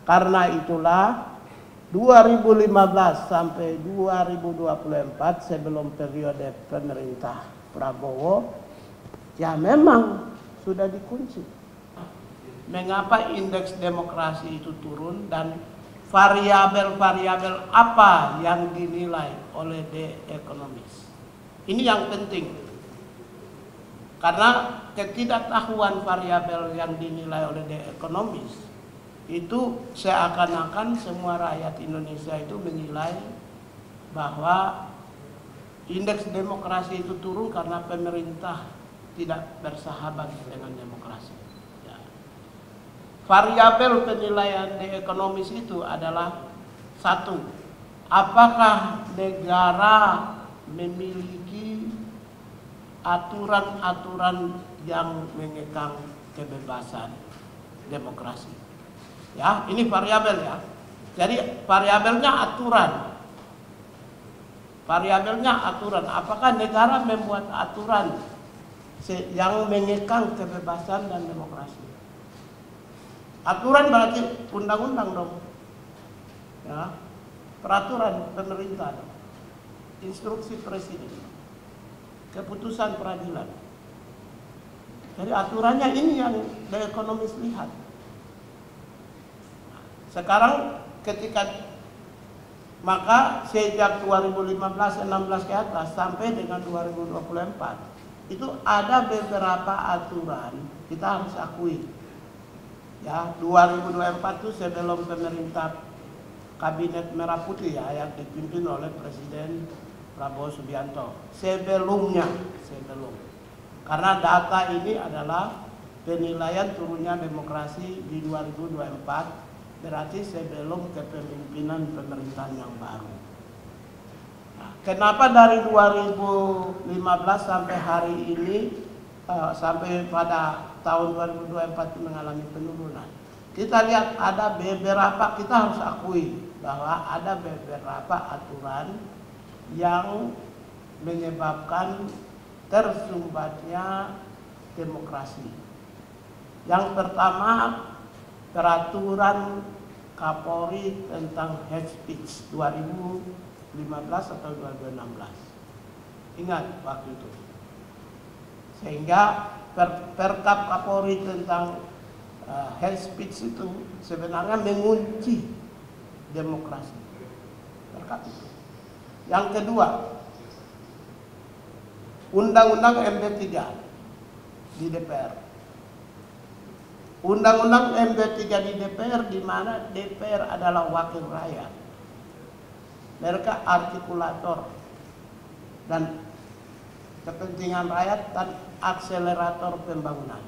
Karena itulah 2015 sampai 2024 sebelum periode pemerintah Prabowo, ya memang sudah dikunci. Mengapa indeks demokrasi itu turun dan variabel-variabel apa yang dinilai oleh The Economist? Ini yang penting. Karena ketidaktahuan variabel yang dinilai oleh The Economist itu seakan-akan semua rakyat Indonesia itu menilai bahwa indeks demokrasi itu turun karena pemerintah tidak bersahabat dengan demokrasi. Ya. Variabel penilaian The Economist itu adalah satu, apakah negara memiliki aturan-aturan yang mengekang kebebasan demokrasi. Ya, ini variabel ya. Jadi variabelnya aturan. Variabelnya aturan. Apakah negara membuat aturan yang mengekang kebebasan dan demokrasi? Aturan berarti undang-undang dong. Ya. Peraturan pemerintah dong. Instruksi presiden. Keputusan peradilan. Jadi aturannya ini yang The Economist lihat. Sekarang ketika maka sejak 2015-16 ke atas sampai dengan 2024 itu ada beberapa aturan kita harus akui. Ya, 2024 itu sebelum pemerintah kabinet merah putih ya yang dipimpin oleh Presiden Prabowo Subianto. Sebelum. Karena data ini adalah penilaian turunnya demokrasi di 2024. Berarti sebelum kepemimpinan pemerintahan yang baru. Nah, kenapa dari 2015 sampai hari ini sampai pada tahun 2024 mengalami penurunan? Kita lihat ada beberapa, kita harus akui bahwa ada beberapa aturan yang menyebabkan tersumbatnya demokrasi. Yang pertama, peraturan Kapolri tentang hate speech 2015 atau 2016. Ingat waktu itu. Sehingga perkap Kapolri tentang hate speech itu sebenarnya mengunci demokrasi. Perkap itu. Yang kedua, Undang-Undang MD3 di DPR. Undang-Undang MD3 di DPR, di mana DPR adalah wakil rakyat. Mereka artikulator dan kepentingan rakyat dan akselerator pembangunan.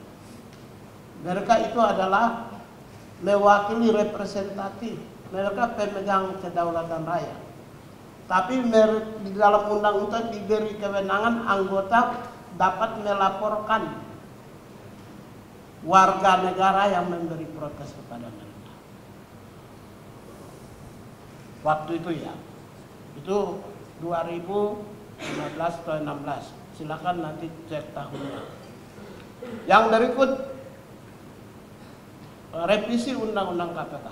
Mereka itu adalah mewakili representatif. Mereka pemegang kedaulatan rakyat. Tapi di dalam undang-undang diberi kewenangan anggota dapat melaporkan warga negara yang memberi protes kepada mereka. Waktu itu ya, itu 2015 atau 16. Silakan nanti cek tahunnya. Yang berikut revisi Undang-Undang KPK.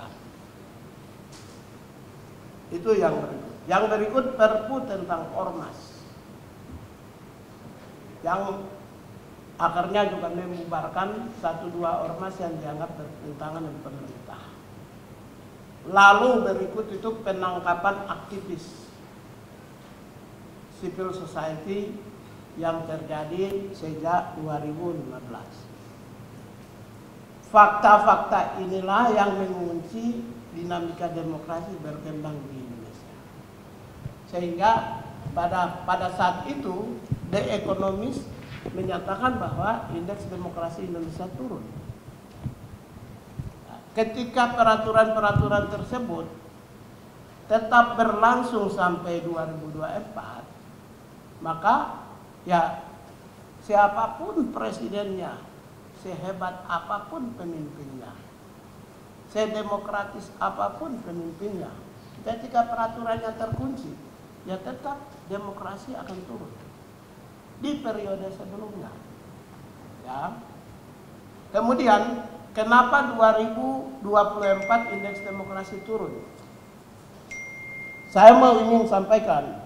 Itu yang berikut. Yang berikut Perpu tentang ormas. Yang akarnya juga membubarkan 1-2 ormas yang dianggap bertentangan dengan pemerintah. Lalu berikut itu penangkapan aktivis civil society yang terjadi sejak 2015. Fakta-fakta inilah yang mengunci dinamika demokrasi berkembang di Indonesia. Sehingga pada saat itu The Economist menyatakan bahwa indeks demokrasi Indonesia turun. Ketika peraturan-peraturan tersebut tetap berlangsung sampai 2024, maka ya siapapun presidennya, sehebat apapun pemimpinnya, sedemokratis apapun pemimpinnya, ketika peraturannya terkunci, ya tetap demokrasi akan turun. Di periode sebelumnya, ya. Kemudian kenapa 2024 indeks demokrasi turun? Saya ingin sampaikan,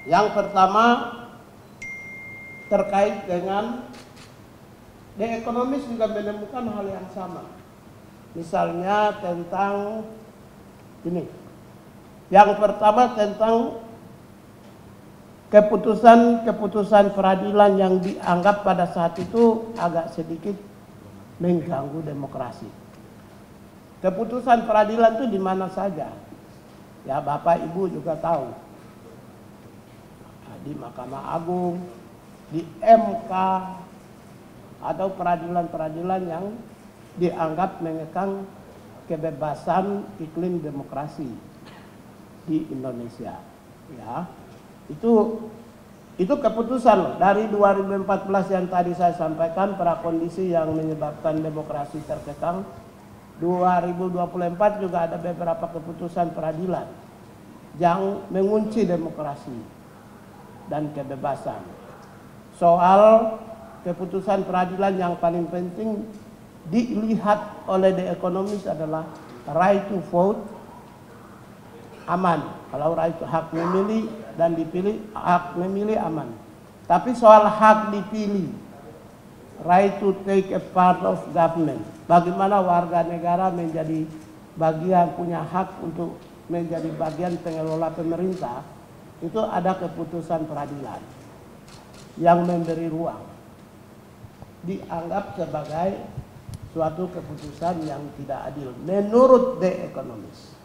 yang pertama terkait dengan The Economist juga menemukan hal yang sama. Misalnya tentang ini. Yang pertama tentang keputusan peradilan yang dianggap pada saat itu agak sedikit mengganggu demokrasi. Keputusan peradilan itu di mana saja? Ya, Bapak Ibu juga tahu. Di Mahkamah Agung, di MK, atau peradilan-peradilan yang dianggap mengekang kebebasan iklim demokrasi di Indonesia. Ya, itu keputusan dari 2014 yang tadi saya sampaikan, prakondisi yang menyebabkan demokrasi terkekang. 2024 juga ada beberapa keputusan peradilan yang mengunci demokrasi dan kebebasan. Soal keputusan peradilan yang paling penting dilihat oleh The Economist adalah right to vote, aman. Kalau right to hak memilih dan dipilih, hak memilih aman. Tapi soal hak dipilih, right to take a part of government, bagaimana warga negara menjadi bagian, punya hak untuk menjadi bagian pengelola pemerintah, itu ada keputusan peradilan yang memberi ruang, dianggap sebagai suatu keputusan yang tidak adil menurut The Economist.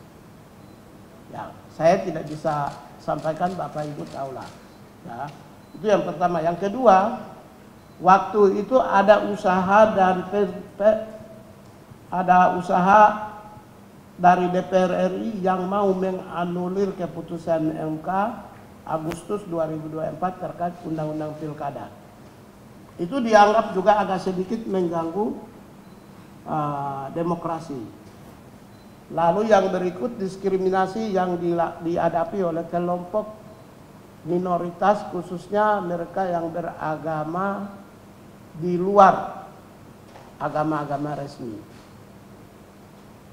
Ya, saya tidak bisa sampaikan, Bapak Ibu tahulah. Ya, itu yang pertama. Yang kedua, waktu itu ada usaha dan dari DPR RI yang mau menganulir keputusan MK Agustus 2024 terkait Undang-Undang Pilkada. Itu dianggap juga agak sedikit mengganggu demokrasi. Lalu yang berikut, diskriminasi yang dihadapi oleh kelompok minoritas, khususnya mereka yang beragama di luar agama-agama resmi.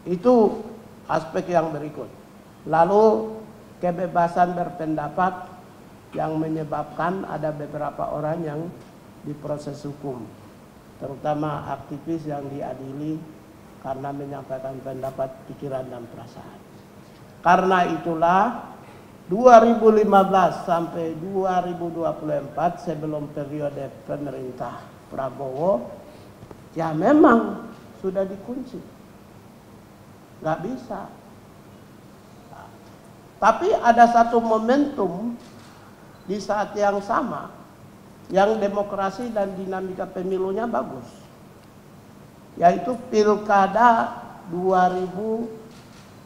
Itu aspek yang berikut. Lalu kebebasan berpendapat yang menyebabkan ada beberapa orang yang diproses hukum, terutama aktivis yang diadili karena menyampaikan pendapat, pikiran, dan perasaan. Karena itulah 2015 sampai 2024 sebelum periode pemerintah Prabowo, ya memang sudah dikunci, nggak bisa. Tapi ada satu momentum di saat yang sama yang demokrasi dan dinamika pemilunya bagus, yaitu Pilkada 2024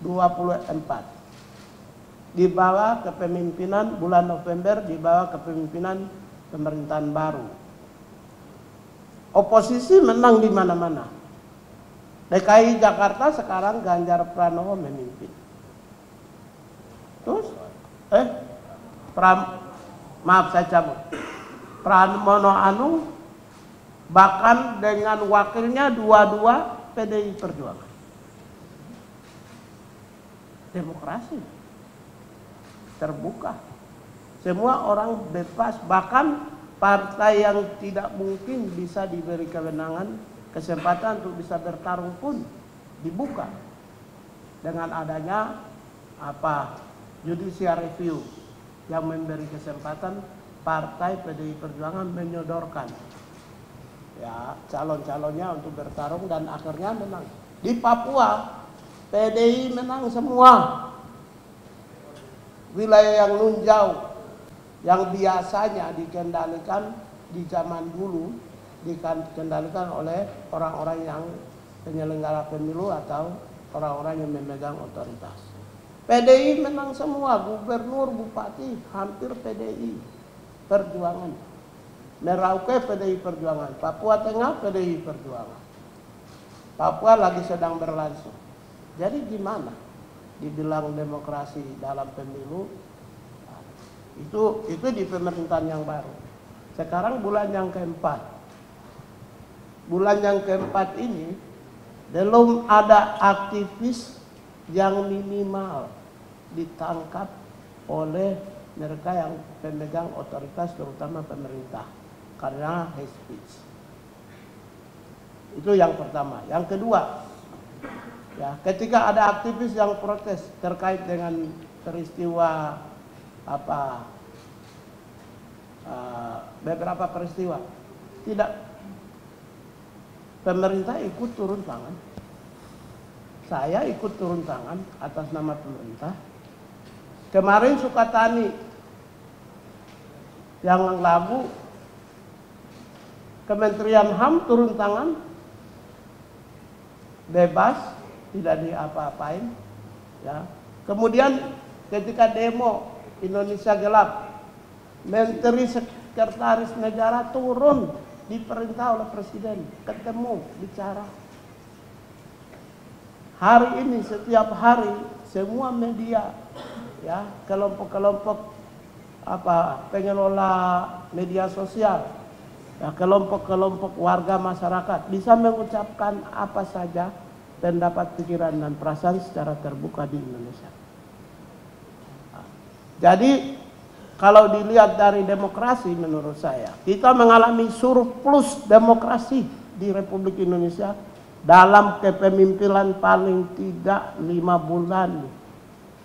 di bawah kepemimpinan bulan November, di bawah kepemimpinan pemerintahan baru. Oposisi menang di mana-mana. DKI Jakarta sekarang Ganjar Pranowo memimpin. Terus maaf saya cabut. Pramono Anung bahkan dengan wakilnya dua-dua PDI Perjuangan. Demokrasi terbuka, semua orang bebas, bahkan partai yang tidak mungkin bisa diberi kewenangan, kesempatan untuk bisa bertarung pun dibuka dengan adanya judicial review yang memberi kesempatan partai PDI Perjuangan menyodorkan ya calon-calonnya untuk bertarung dan akhirnya menang. Di Papua PDI menang semua. Wilayah yang nun jauh, yang biasanya dikendalikan di zaman dulu, dikendalikan oleh orang-orang yang penyelenggara pemilu atau orang-orang yang memegang otoritas. PDI menang semua, gubernur, bupati, hampir PDI Perjuangan. Merauke PDI Perjuangan, Papua Tengah PDI Perjuangan. Papua lagi sedang berlangsung. Jadi gimana dibilang demokrasi dalam pemilu? Itu di pemerintahan yang baru. Sekarang bulan yang keempat. Bulan yang keempat ini belum ada aktivis yang minimal ditangkap oleh mereka yang pemegang otoritas, terutama pemerintah, karena hate speech. Itu yang pertama. Yang kedua, ya, ketika ada aktivis yang protes terkait dengan peristiwa beberapa peristiwa, tidak, pemerintah ikut turun tangan. Saya ikut turun tangan atas nama pemerintah. Kemarin Sukatani yang lagu, Kementerian HAM turun tangan, bebas, tidak diapa-apain. Ya. Kemudian ketika demo Indonesia Gelap, Menteri Sekretaris Negara turun, diperintah oleh Presiden, ketemu, bicara. Hari ini setiap hari semua media, ya, kelompok-kelompok pengelola media sosial, ya, kelompok-kelompok warga masyarakat bisa mengucapkan apa saja pendapat, pikiran, dan perasaan secara terbuka di Indonesia. Jadi kalau dilihat dari demokrasi, menurut saya kita mengalami surplus demokrasi di Republik Indonesia dalam kepemimpinan paling tidak 5 bulan,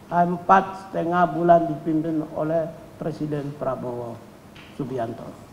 4,5 bulan dipimpin oleh Presiden Prabowo Subianto.